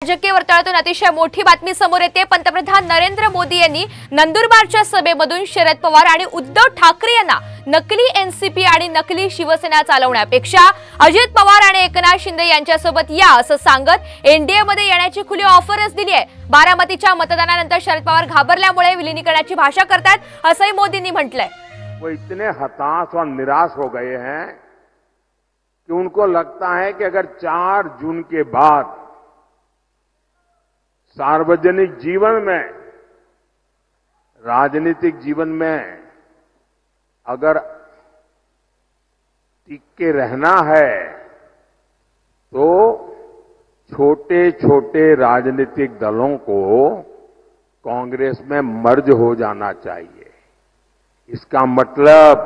राजकीय वर्तुळातून अतिशय मोठी बातमी समोर येते। पंतप्रधान नरेंद्र मोदी यांनी नंदुरबारच्या सभेमधून शरद पवार आणि उद्धव ठाकरे यांना नकली एनसीपी आणि नकली शिवसेना चालवण्यापेक्षा अजित पवार आणि एकनाथ शिंदे यांच्यासोबत या असं सांगत एनडीए मध्ये येण्याची खुली ऑफरच दिली आहे। बारामतीच्या मतदानानंतर शरद पवार घाबरल्यामुळे विलीनीकरणाची भाषा करतात असंही मोदींनी म्हटलंय। वो इतने हताश और निराश हो गए हैं कि उनको लगता है कि अगर 4 जून के बाद सार्वजनिक जीवन में, राजनीतिक जीवन में अगर टिक के रहना है तो छोटे छोटे राजनीतिक दलों को कांग्रेस में मर्ज हो जाना चाहिए। इसका मतलब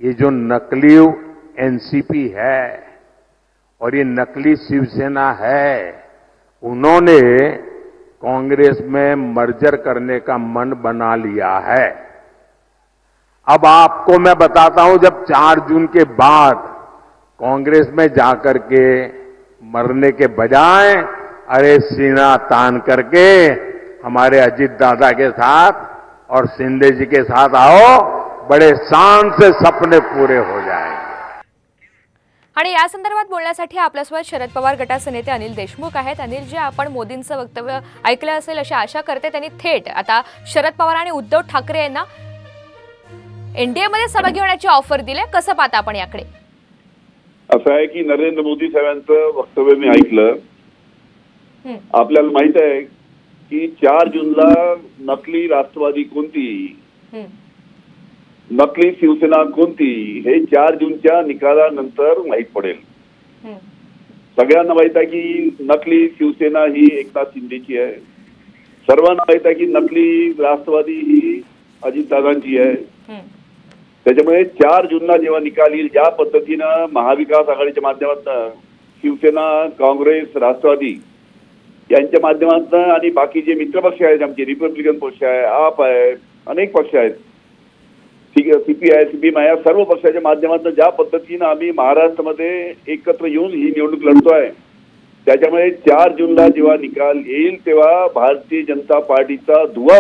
ये जो नकली एनसीपी है और ये नकली शिवसेना है, उन्होंने कांग्रेस में मर्जर करने का मन बना लिया है। अब आपको मैं बताता हूं, जब 4 जून के बाद कांग्रेस में जाकर के मरने के बजाय अरे सीना तान करके हमारे अजित दादा के साथ और शिंदे जी के साथ आओ, बड़े शान से सपने पूरे हो जाएंगे। आणि या संदर्भात बोलण्यासाठी आपल्यासोबत शरद पवार गटाचे नेते अनिल देशमुख आहेत। अनिल, जे आपण मोदींचं वक्तव्य ऐकलं असेल अशी आशा करते, त्यांनी थेट आता शरद पवार आणि उद्धव ठाकरे यांना एनडीए मध्ये सहभागी होण्याची ऑफर दिली। कसं पाहता आपण याकडे? असं आहे की नरेंद्र मोदी साहेबांचं वक्तव्य मी ऐकलं। आपल्याला माहित आहे की 4 जूनला नकली राष्ट्रवादी कोणती, नकली शिवसेना कोणती हे 4 जूनच्या निकालानंतर माहित पडेल। सगळ्यांना माहित आहे की नकली शिवसेना ही एकनाथ शिंदेची आहे, सर्वांना माहित आहे की नकली राष्ट्रवादी ही अजितदादांची आहे। त्याच्यामुळे 4 जूनला जेव्हा निकाल येईल, ज्या पद्धतीनं महाविकास आघाडीच्या माध्यमातून शिवसेना, काँग्रेस, राष्ट्रवादी यांच्या माध्यमातून आणि बाकी जे मित्रपक्ष आहेत, आमचे रिपब्लिकन पक्ष आहे, आप आहे, अनेक पक्ष आहेत, सीपीआय, सीपीएम, या सर्व पक्षाच्या माध्यमातून ज्या पद्धतीनं आम्ही महाराष्ट्रामध्ये एकत्र येऊन ही निवडणूक लढतोय, त्याच्यामुळे 4 जूनला जेव्हा निकाल येईल तेव्हा भारतीय जनता पार्टीचा धुवा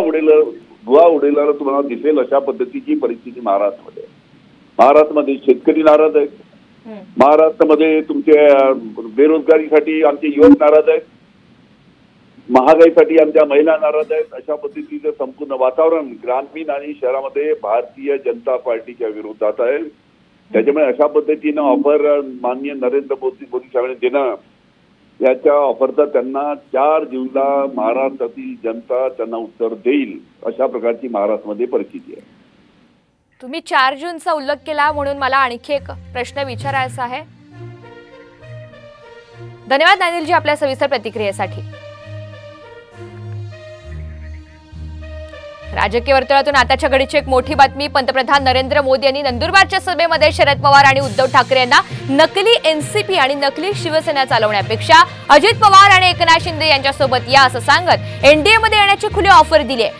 उडेला तुम्हाला दिसेल। अशा पद्धतीची परिस्थिती महाराष्ट्रामध्ये शेतकरी नाराज आहेत, महाराष्ट्रामध्ये तुमच्या बेरोजगारीसाठी आमचे युवक नाराज आहेत, महागाईसाठी आमच्या महिला नाराज आहेत। अशा पद्धतीचं संपूर्ण वातावरण ग्रामीण आणि शहरामध्ये भारतीय जनता पार्टीच्या विरोधात आहे। त्याच्यामुळे अशा पद्धतीनं ऑफर माननीय नरेंद्र मोदी साहेबांनी देणं, याच्या ऑफरचा त्यांना 4 जूनला महाराष्ट्रातील जनता त्यांना उत्तर देईल, अशा प्रकारची महाराष्ट्रामध्ये परिस्थिती आहे। तुम्ही 4 जूनचा उल्लेख केला म्हणून मला आणखी एक प्रश्न विचारायचा आहे। धन्यवाद अनिलजी आपल्या सविस्तर प्रतिक्रियेसाठी। राजकीय वर्तुळातून आताच्या घडीची एक मोठी बातमी। पंतप्रधान नरेंद्र मोदी यांनी नंदुरबारच्या सभेमध्ये शरद पवार आणि उद्धव ठाकरे यांना नकली एनसीपी आणि नकली शिवसेना चालवण्यापेक्षा अजित पवार आणि एकनाथ शिंदे यांच्यासोबत या असं सांगत एनडीए मध्ये येण्याची खुली ऑफर दिली आहे।